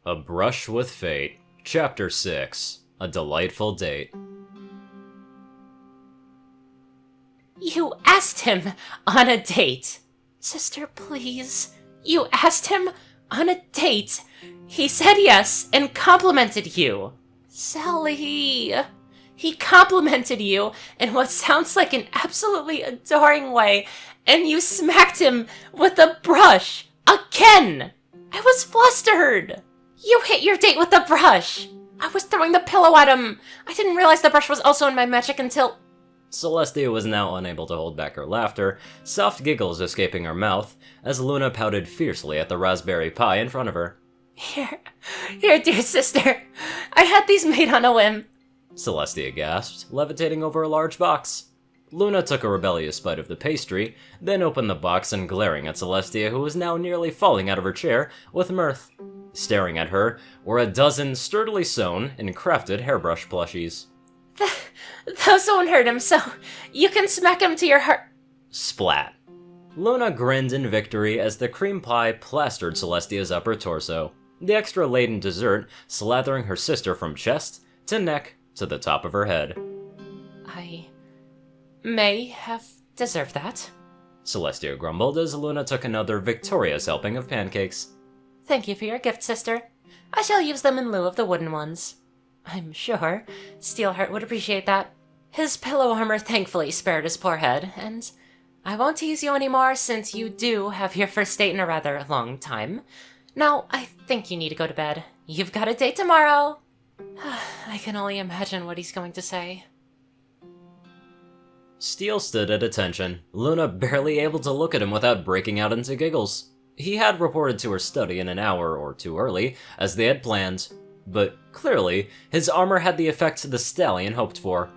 A Brush with Fate, Chapter 6, A Delightful Date. You asked him on a date. Sister, please. You asked him on a date. He said yes and complimented you. Sally. He complimented you in what sounds like an absolutely adoring way, and you smacked him with a brush. Again! I was flustered. You hit your date with the brush. I was throwing the pillow at him. I didn't realize the brush was also in my magic until... Celestia was now unable to hold back her laughter, soft giggles escaping her mouth, as Luna pouted fiercely at the raspberry pie in front of her. Here, dear sister. I had these made on a whim. Celestia gasped, levitating over a large box. Luna took a rebellious bite of the pastry, then opened the box and glaring at Celestia, who was now nearly falling out of her chair with mirth. Staring at her were a dozen sturdily sewn and crafted hairbrush plushies. Those won't hurt him, so you can smack him to your heart. Splat. Luna grinned in victory as the cream pie plastered Celestia's upper torso, the extra laden dessert slathering her sister from chest to neck to the top of her head. I may have deserved that, Celestia grumbled as Luna took another victorious helping of pancakes. Thank you for your gift, sister. I shall use them in lieu of the wooden ones. I'm sure Steelheart would appreciate that. His pillow armor thankfully spared his poor head, and I won't tease you anymore since you do have your first date in a rather long time. Now, I think you need to go to bed. You've got a date tomorrow. I can only imagine what he's going to say. Steel stood at attention, Luna barely able to look at him without breaking out into giggles. He had reported to her study in an hour or two early, as they had planned, but clearly, his armor had the effect the stallion hoped for.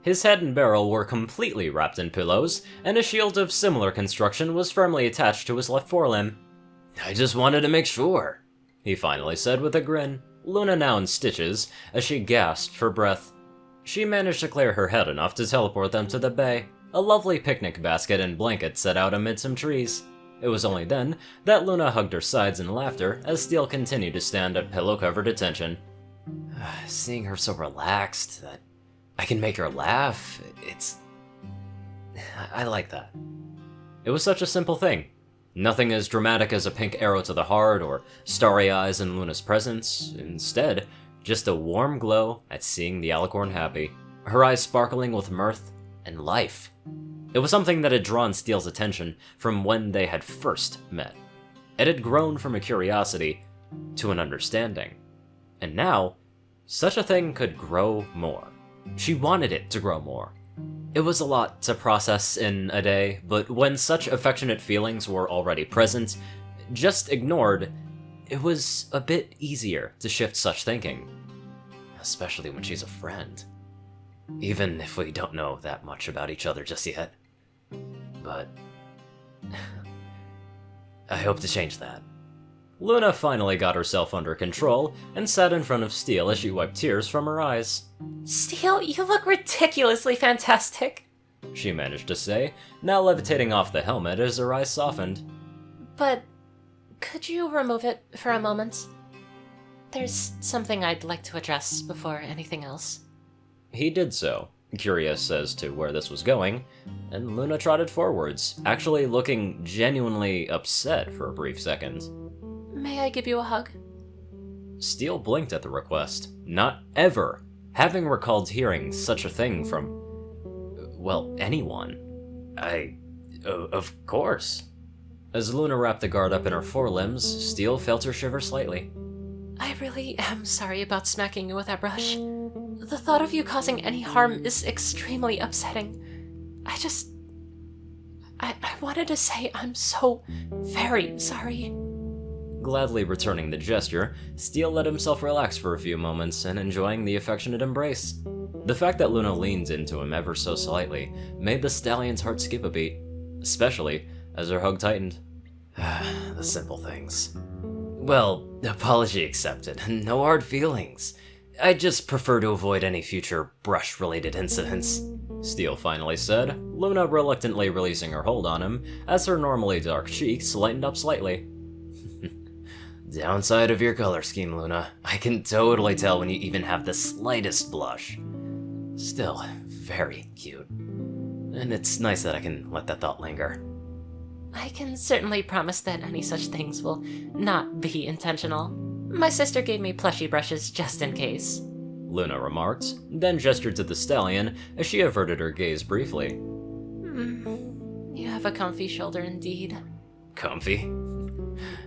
His head and barrel were completely wrapped in pillows, and a shield of similar construction was firmly attached to his left forelimb. "I just wanted to make sure," he finally said with a grin, Luna now in stitches, as she gasped for breath. She managed to clear her head enough to teleport them to the bay, a lovely picnic basket and blanket set out amid some trees. It was only then that Luna hugged her sides in laughter as Steel continued to stand at pillow-covered attention. Seeing her so relaxed that I can make her laugh, I like that. It was such a simple thing. Nothing as dramatic as a pink arrow to the heart or starry eyes in Luna's presence. Instead, just a warm glow at seeing the alicorn happy, her eyes sparkling with mirth and life. It was something that had drawn Steel's attention from when they had first met. It had grown from a curiosity to an understanding. And now, such a thing could grow more. She wanted it to grow more. It was a lot to process in a day, but when such affectionate feelings were already present, just ignored, it was a bit easier to shift such thinking. Especially when she's a friend. Even if we don't know that much about each other just yet. But I hope to change that. Luna finally got herself under control and sat in front of Steel as she wiped tears from her eyes. Steel, you look ridiculously fantastic, she managed to say, now levitating off the helmet as her eyes softened. But could you remove it for a moment? There's something I'd like to address before anything else. He did so, curious as to where this was going, and Luna trotted forwards, actually looking genuinely upset for a brief second. May I give you a hug? Steel blinked at the request, not ever having recalled hearing such a thing from, well, anyone. Of course. As Luna wrapped the guard up in her forelimbs, Steel felt her shiver slightly. I really am sorry about smacking you with that brush. The thought of you causing any harm is extremely upsetting. I wanted to say I'm so very sorry. Gladly returning the gesture, Steel let himself relax for a few moments and enjoying the affectionate embrace. The fact that Luna leaned into him ever so slightly made the stallion's heart skip a beat, especially as her hug tightened. The simple things. Well, apology accepted. No hard feelings. I just prefer to avoid any future brush-related incidents, Steel finally said, Luna reluctantly releasing her hold on him as her normally dark cheeks lightened up slightly. Downside of your color scheme, Luna. I can totally tell when you even have the slightest blush. Still, very cute. And it's nice that I can let that thought linger. I can certainly promise that any such things will not be intentional. My sister gave me plushy brushes just in case. Luna remarked, then gestured to the stallion as she averted her gaze briefly. You have a comfy shoulder indeed. Comfy?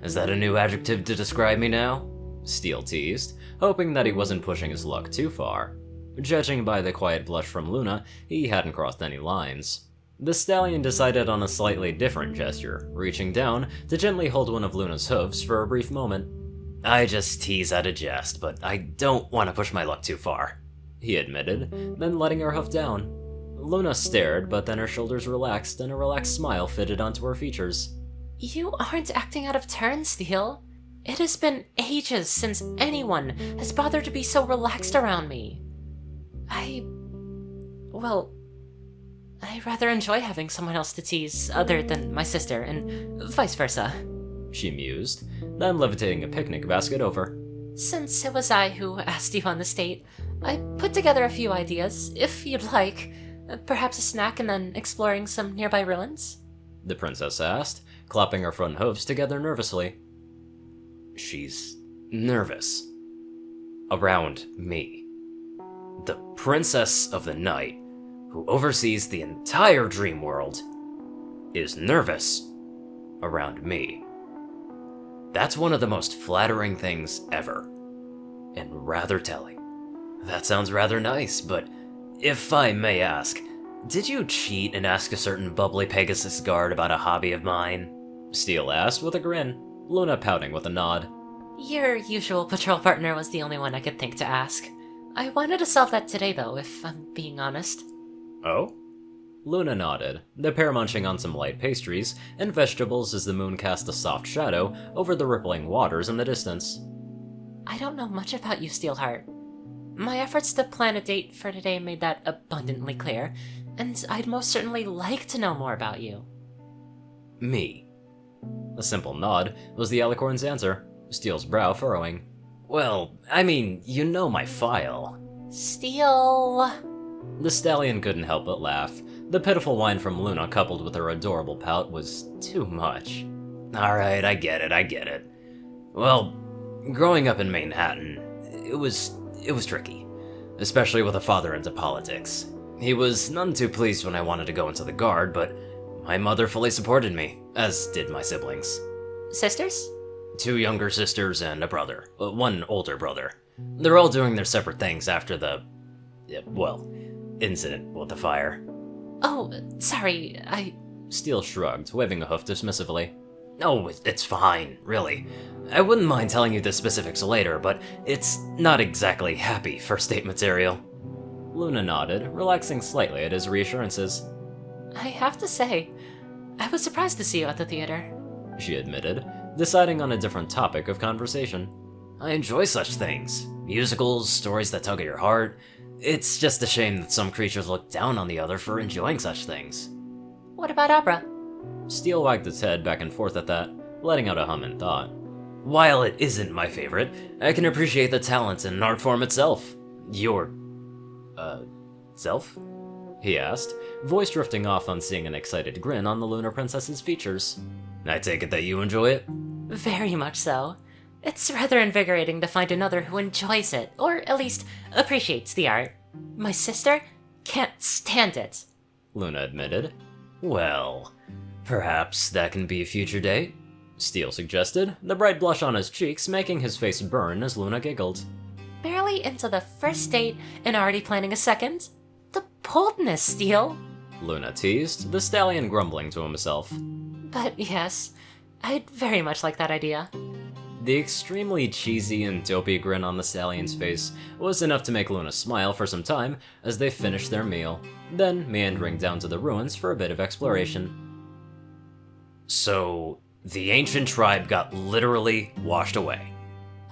Is that a new adjective to describe me now? Steel teased, hoping that he wasn't pushing his luck too far. Judging by the quiet blush from Luna, he hadn't crossed any lines. The stallion decided on a slightly different gesture, reaching down to gently hold one of Luna's hooves for a brief moment. I just tease at a jest, but I don't want to push my luck too far, he admitted, then letting her hoof down. Luna stared, but then her shoulders relaxed and a relaxed smile fitted onto her features. You aren't acting out of turn, Steel. It has been ages since anyone has bothered to be so relaxed around me. I rather enjoy having someone else to tease other than my sister, and vice versa. She mused, then levitating a picnic basket over. Since it was I who asked you on this date, I put together a few ideas, if you'd like. Perhaps a snack and then exploring some nearby ruins? The princess asked, clapping her front hooves together nervously. She's nervous. Around me. The princess of the night, who oversees the entire dream world, is nervous around me. That's one of the most flattering things ever, and rather telling. That sounds rather nice, but if I may ask, did you cheat and ask a certain bubbly Pegasus guard about a hobby of mine? Steel asked with a grin, Luna pouting with a nod. Your usual patrol partner was the only one I could think to ask. I wanted to solve that today, though, if I'm being honest. Oh? Luna nodded, the pair munching on some light pastries and vegetables as the moon cast a soft shadow over the rippling waters in the distance. I don't know much about you, Steelheart. My efforts to plan a date for today made that abundantly clear, and I'd most certainly like to know more about you. Me. A simple nod was the alicorn's answer, Steel's brow furrowing. Well, I mean, you know my file. Steel... The stallion couldn't help but laugh. The pitiful whine from Luna coupled with her adorable pout was too much. Alright, I get it. Well, growing up in Manhattan, it was tricky. Especially with a father into politics. He was none too pleased when I wanted to go into the Guard, but my mother fully supported me, as did my siblings. Sisters? 2 younger sisters and a brother. 1 older brother. They're all doing their separate things after the... incident with the fire. Oh, sorry, Steel shrugged, waving a hoof dismissively. Oh, it's fine, really. I wouldn't mind telling you the specifics later, but it's not exactly happy first date material. Luna nodded, relaxing slightly at his reassurances. I have to say, I was surprised to see you at the theater. She admitted, deciding on a different topic of conversation. I enjoy such things. Musicals, stories that tug at your heart. It's just a shame that some creatures look down on the other for enjoying such things. What about opera? Steel wagged its head back and forth at that, letting out a hum in thought. While it isn't my favorite, I can appreciate the talent and art form itself. Your... self? He asked, voice drifting off on seeing an excited grin on the Lunar Princess's features. I take it that you enjoy it? Very much so. It's rather invigorating to find another who enjoys it, or at least appreciates the art. My sister can't stand it. Luna admitted. Well, perhaps that can be a future date? Steel suggested, the bright blush on his cheeks making his face burn as Luna giggled. Barely into the first date and already planning a second? The boldness, Steel! Luna teased, the stallion grumbling to himself. But yes, I'd very much like that idea. The extremely cheesy and dopey grin on the stallion's face was enough to make Luna smile for some time as they finished their meal, then meandering down to the ruins for a bit of exploration. So, the ancient tribe got literally washed away.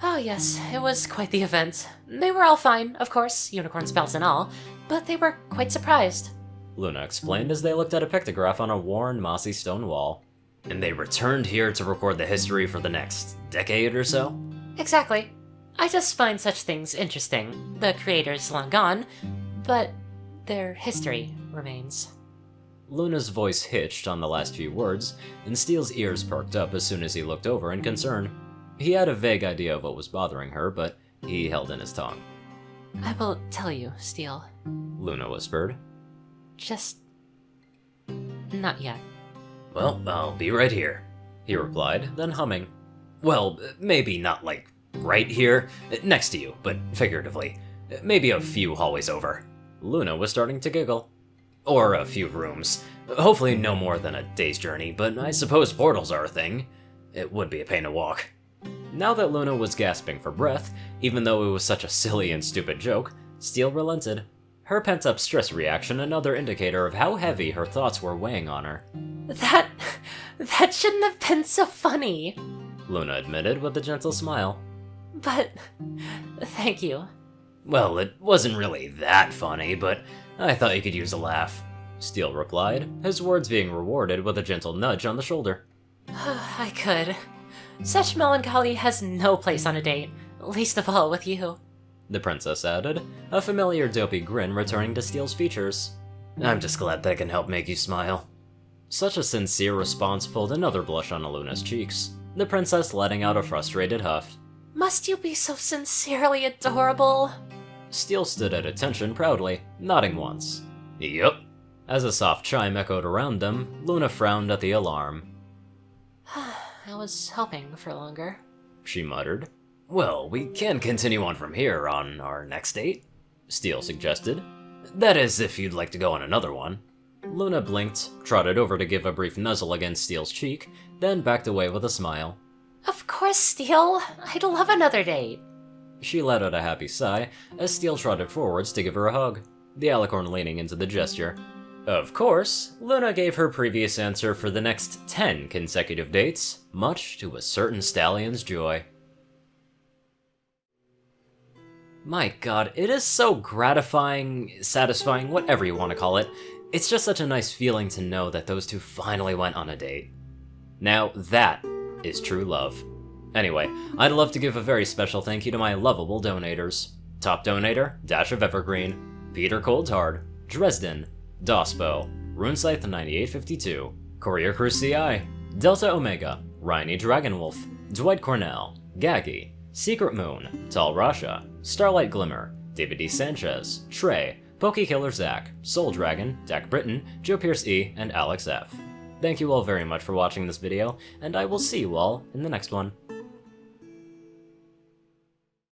Oh yes, it was quite the event. They were all fine, of course, unicorn spells and all, but they were quite surprised. Luna explained as they looked at a pictograph on a worn, mossy stone wall. And they returned here to record the history for the next decade or so? Exactly. I just find such things interesting. The creator's long gone, but their history remains. Luna's voice hitched on the last few words, and Steele's ears perked up as soon as he looked over in concern. He had a vague idea of what was bothering her, but he held in his tongue. I will tell you, Steele. Luna whispered. Just... not yet. Well, I'll be right here, he replied, then humming. Well, maybe not like right here, next to you, but figuratively. Maybe a few hallways over. Luna was starting to giggle. Or a few rooms. Hopefully no more than a day's journey, but I suppose portals are a thing. It would be a pain to walk. Now that Luna was gasping for breath, even though it was such a silly and stupid joke, Steele relented. Her pent-up stress reaction another indicator of how heavy her thoughts were weighing on her. That shouldn't have been so funny. Luna admitted with a gentle smile. But... thank you. Well, it wasn't really that funny, but I thought you could use a laugh, Steele replied, his words being rewarded with a gentle nudge on the shoulder. I could. Such melancholy has no place on a date, least of all with you. The princess added, a familiar dopey grin returning to Steele's features. I'm just glad that I can help make you smile. Such a sincere response pulled another blush on Luna's cheeks, the princess letting out a frustrated huff. Must you be so sincerely adorable? Steele stood at attention proudly, nodding once. Yup. As a soft chime echoed around them, Luna frowned at the alarm. I was hoping for longer, she muttered. Well, we can continue on from here on our next date, Steele suggested. That is, if you'd like to go on another one. Luna blinked, trotted over to give a brief nuzzle against Steele's cheek, then backed away with a smile. Of course, Steele. I'd love another date. She let out a happy sigh as Steele trotted forwards to give her a hug, the alicorn leaning into the gesture. Of course, Luna gave her previous answer for the next 10 consecutive dates, much to a certain stallion's joy. My god, it is so gratifying, satisfying, whatever you want to call it. It's just such a nice feeling to know that those two finally went on a date. Now that is true love. Anyway, I'd love to give a very special thank you to my lovable donators. Top donator, Dash of Evergreen, Peter Coulthard, Dresdon, Dospo, RuneScythe9852, CourierCruz CI, Delta Omega, Ryanny Dragonwolf, Dwight Cornel, Gagi, Secret Moon, Tallrascha, Starlight Glimmer, David D. Sanchez, Trey, Pokekiller Zach, Soul Dragon, Dak Britton, Joe Pierce E, and Alex F. Thank you all very much for watching this video, and I will see you all in the next one.